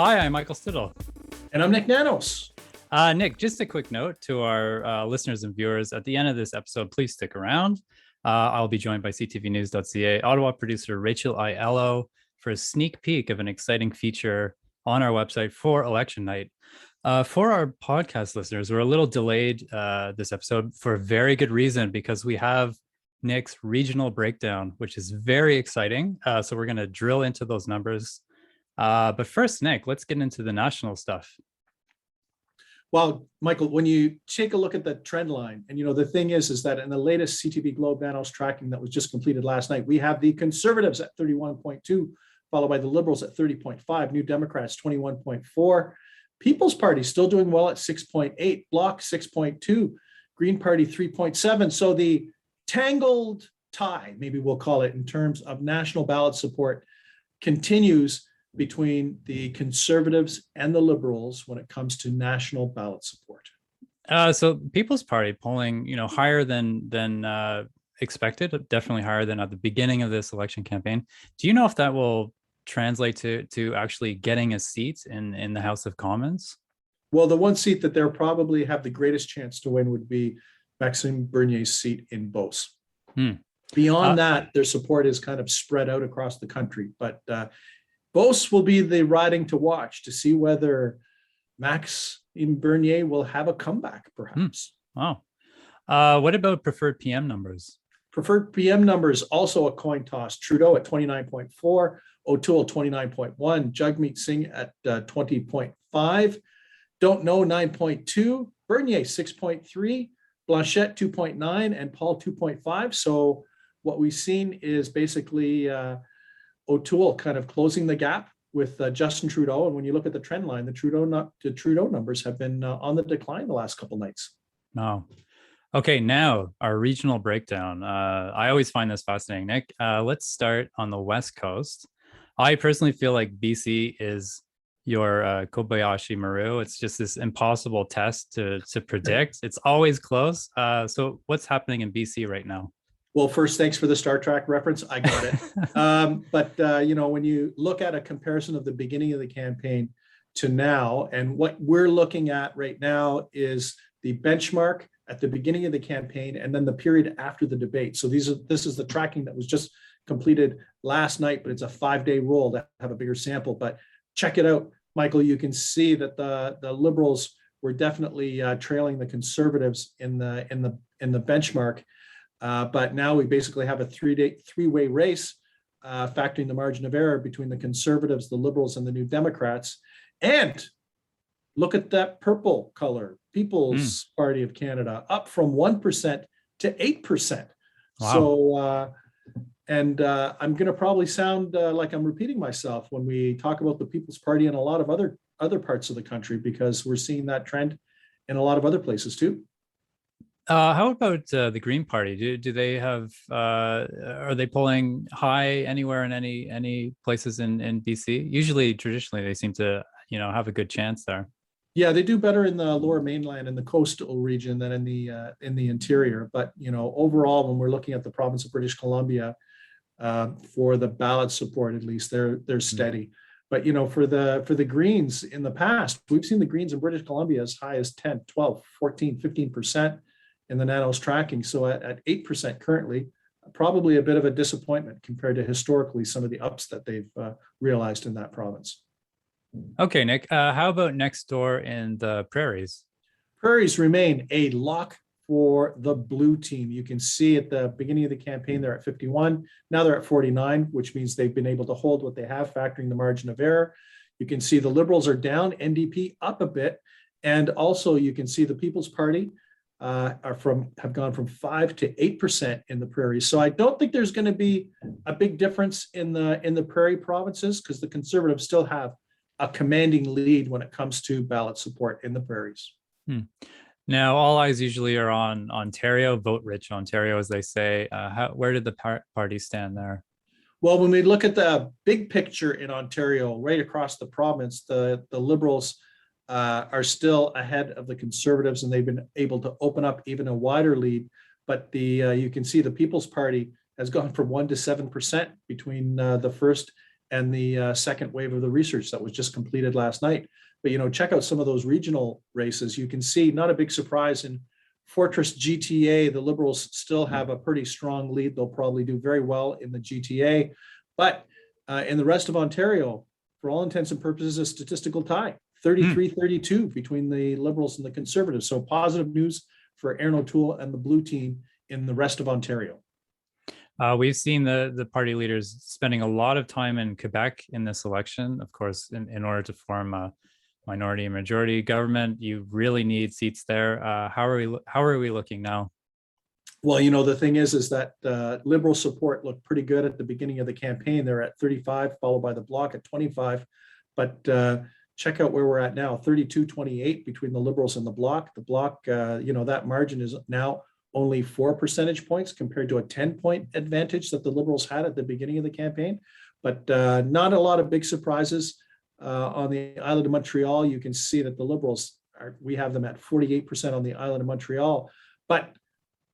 Hi, I'm Michael Stiddle. And I'm Nik Nanos. Nik, just a quick note to our listeners and viewers. At the end of this episode, please stick around. I'll be joined by ctvnews.ca Ottawa producer Rachel Aiello for a sneak peek of an exciting feature on our website for election night. For our podcast listeners, we're a little delayed this episode for a very good reason, because we have Nik's regional breakdown, which is very exciting. So we're going to drill into those numbers. But first, Nik, let's get into the national stuff. Well, Michael, when you take a look at the trend line, and the thing is that in the latest CTV Globe Nanos tracking that was just completed last night, we have the Conservatives at 31.2, followed by the Liberals at 30.5, New Democrats 21.4, People's Party still doing well at 6.8, Bloc 6.2, Green Party 3.7. So the tangled tie, maybe we'll call it, in terms of national ballot support continues between the Conservatives and the Liberals when it comes to national ballot support. So People's Party polling, higher than expected, definitely higher than at the beginning of this election campaign. Do you know if that will translate to actually getting a seat in the House of Commons? Well, the one seat that they'll probably have the greatest chance to win would be Maxime Bernier's seat in Beauce. Beyond that, their support is kind of spread out across the country, but Beauce will be the riding to watch to see whether Maxime Bernier will have a comeback, perhaps. Wow. What about preferred PM numbers? Preferred PM numbers, also a coin toss. Trudeau at 29.4, O'Toole 29.1, Jagmeet Singh at 20.5, Don't Know 9.2, Bernier 6.3, Blanchette 2.9, and Paul 2.5. So what we've seen is basically O'Toole kind of closing the gap with Justin Trudeau. And when you look at the trend line, the Trudeau numbers have been on the decline the last couple of nights. Oh, okay. Now our regional breakdown. I always find this fascinating, Nik. Let's start on the West Coast. I personally feel like BC is your Kobayashi Maru. It's just this impossible test to predict. It's always close. So what's happening in BC right now? Well, first, thanks for the Star Trek reference. I got it. But when you look at a comparison of the beginning of the campaign to now, and what we're looking at right now is the benchmark at the beginning of the campaign and then the period after the debate. So this is the tracking that was just completed last night, but it's a 5-day roll to have a bigger sample. But check it out, Michael. You can see that the Liberals were definitely trailing the Conservatives in the benchmark. But now we basically have a three-way race, factoring the margin of error between the Conservatives, the Liberals, and the New Democrats. And look at that purple color, People's Party of Canada, up from 1% to 8%. Wow. So, I'm going to probably sound like I'm repeating myself when we talk about the People's Party in a lot of other parts of the country, because we're seeing that trend in a lot of other places too. How about the Green Party? Do they have? Are they polling high anywhere in any places in BC? Usually, traditionally, they seem to have a good chance there. Yeah, they do better in the Lower Mainland and the coastal region than in the interior. But overall, when we're looking at the province of British Columbia, for the ballot support, at least they're steady. But for the Greens in the past, we've seen the Greens in British Columbia as high as 10, 12, 14, 15%. In the Nanos tracking. So at 8% currently, probably a bit of a disappointment compared to historically some of the ups that they've realized in that province. Okay, Nik, how about next door in the Prairies? Prairies remain a lock for the blue team. You can see at the beginning of the campaign, they're at 51. Now they're at 49, which means they've been able to hold what they have, factoring the margin of error. You can see the Liberals are down, NDP up a bit. And also you can see the People's Party have gone from 5 to 8% in the Prairies. So I don't think there's going to be a big difference in the Prairie provinces, because the Conservatives still have a commanding lead when it comes to ballot support in the Prairies. Now, all eyes usually are on Ontario, vote-rich Ontario, as they say. Where did the party stand there? Well, when we look at the big picture in Ontario, right across the province, the Liberals are still ahead of the Conservatives, and they've been able to open up even a wider lead. But you can see the People's Party has gone from 1 to 7% between the first and the second wave of the research that was just completed last night. But, check out some of those regional races. You can see, not a big surprise, in Fortress GTA, the Liberals still have a pretty strong lead. They'll probably do very well in the GTA. But in the rest of Ontario, for all intents and purposes, a statistical tie, 33-32 between the Liberals and the Conservatives. So positive news for Aaron O'Toole and the Blue team in the rest of Ontario. We've seen the party leaders spending a lot of time in Quebec in this election. Of course, in order to form a minority and majority government, you really need seats there. How are we looking now? Well, the thing is that Liberal support looked pretty good at the beginning of the campaign. They're at 35, followed by the Bloc at 25. But check out where we're at now, 32-28 between the Liberals and the Bloc. The Bloc, that margin is now only 4 percentage points compared to a 10-point advantage that the Liberals had at the beginning of the campaign. But not a lot of big surprises. On the island of Montreal, you can see that the Liberals, we have them at 48% on the island of Montreal. But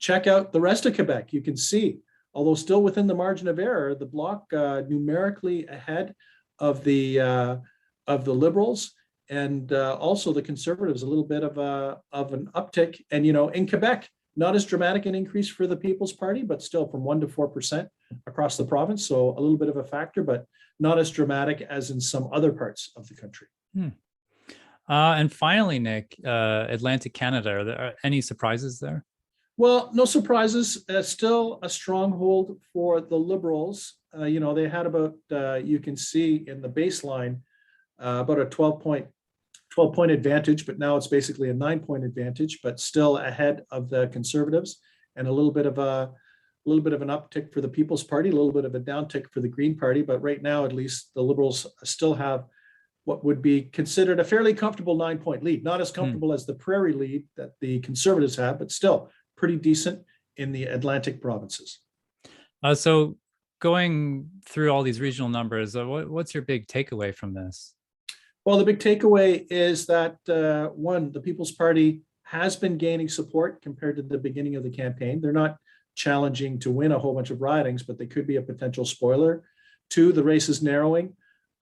check out the rest of Quebec. You can see, although still within the margin of error, the Bloc numerically ahead of the Liberals, and also the Conservatives, a little bit of an uptick. And in Quebec, not as dramatic an increase for the People's Party, but still from 1 to 4% across the province. So a little bit of a factor, but not as dramatic as in some other parts of the country. And finally, Nik, Atlantic Canada, are there any surprises there? Well, no surprises. Still a stronghold for the Liberals. They had about, you can see in the baseline, about a 12-point advantage, but now it's basically a 9-point advantage, but still ahead of the Conservatives, and a little bit of an uptick for the People's Party, a little bit of a downtick for the Green Party. But right now, at least, the Liberals still have what would be considered a fairly comfortable 9-point lead. Not as comfortable as the Prairie lead that the Conservatives have, but still pretty decent in the Atlantic provinces. So going through all these regional numbers, what's your big takeaway from this? Well, the big takeaway is that, one, the People's Party has been gaining support compared to the beginning of the campaign. They're not challenging to win a whole bunch of ridings, but they could be a potential spoiler. Two, the race is narrowing.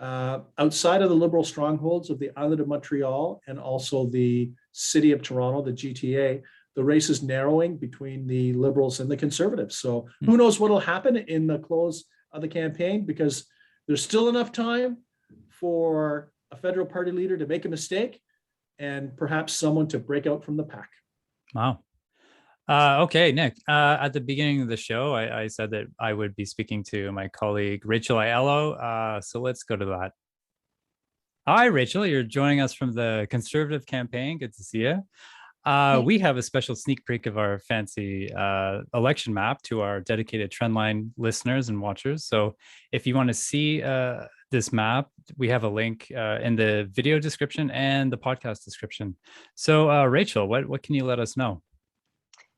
Outside of the Liberal strongholds of the island of Montreal and also the city of Toronto, the GTA, the race is narrowing between the Liberals and the Conservatives. So who knows what will happen in the close of the campaign, because there's still enough time for a federal party leader to make a mistake and perhaps someone to break out from the pack. Wow. Okay, Nik, at the beginning of the show, I said that I would be speaking to my colleague, Rachel Aiello. So let's go to that. Hi, Rachel. You're joining us from the Conservative campaign. Good to see you. We have a special sneak peek of our fancy election map to our dedicated Trendline listeners and watchers. So if you want to see this map, we have a link in the video description and the podcast description. So Rachel, what can you let us know?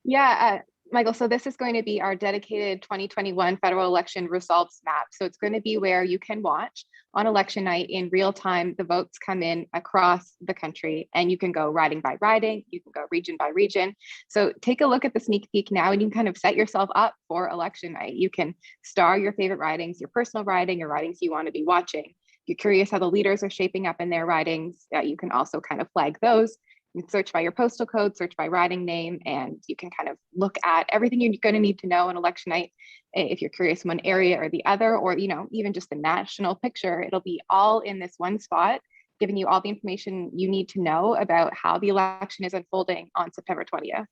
Yeah, Michael, so this is going to be our dedicated 2021 federal election results map. So it's going to be where you can watch on election night in real time. The votes come in across the country, and you can go riding by riding, you can go region by region. So take a look at the sneak peek now, and you can kind of set yourself up for election night. You can star your favorite ridings, your personal riding, your ridings you want to be watching. If you're curious how the leaders are shaping up in their ridings, you can also kind of flag those. You can search by your postal code, search by riding name, and you can kind of look at everything you're going to need to know on election night. If you're curious in one area or the other, or even just the national picture, it'll be all in this one spot, giving you all the information you need to know about how the election is unfolding on September 20th.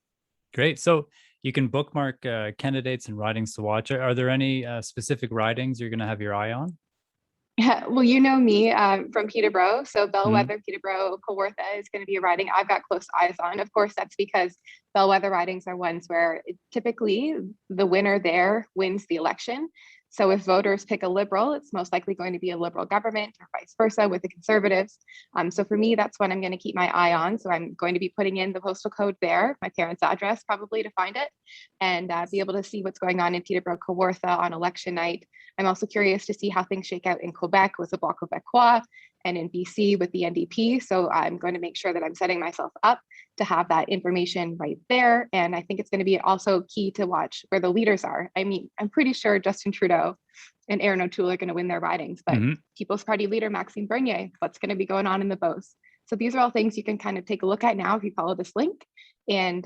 Great. So you can bookmark candidates and ridings to watch. Are there any specific ridings you're going to have your eye on? Yeah, well, you know me from Peterborough. So Bellwether, Peterborough, Kawartha is going to be a riding I've got close eyes on. Of course, that's because Bellwether ridings are ones where typically the winner there wins the election. So if voters pick a Liberal, it's most likely going to be a Liberal government, or vice versa with the Conservatives. So for me, that's what I'm going to keep my eye on. So I'm going to be putting in the postal code there, my parents' address probably, to find it, and be able to see what's going on in Peterborough, Kawartha on election night. I'm also curious to see how things shake out in Quebec with the Bloc Québécois and in BC with the NDP. So I'm going to make sure that I'm setting myself up to have that information right there. And I think it's going to be also key to watch where the leaders are. I mean, I'm pretty sure Justin Trudeau and Aaron O'Toole are going to win their ridings, but People's Party leader Maxime Bernier, what's going to be going on in the Beauce? So these are all things you can kind of take a look at now if you follow this link, and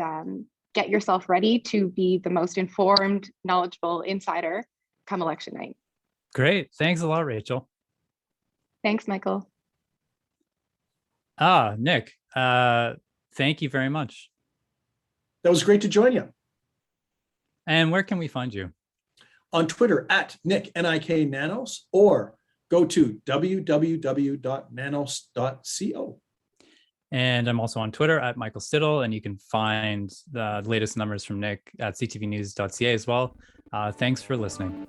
get yourself ready to be the most informed, knowledgeable insider come election night. Great. Thanks a lot, Rachel. Thanks, Michael. Nik, thank you very much. That was great to join you. And where can we find you? On Twitter at Nik, N-I-K Nanos, or go to www.nanos.co. And I'm also on Twitter at Michael Stittle, and you can find the latest numbers from Nik at ctvnews.ca as well. Thanks for listening.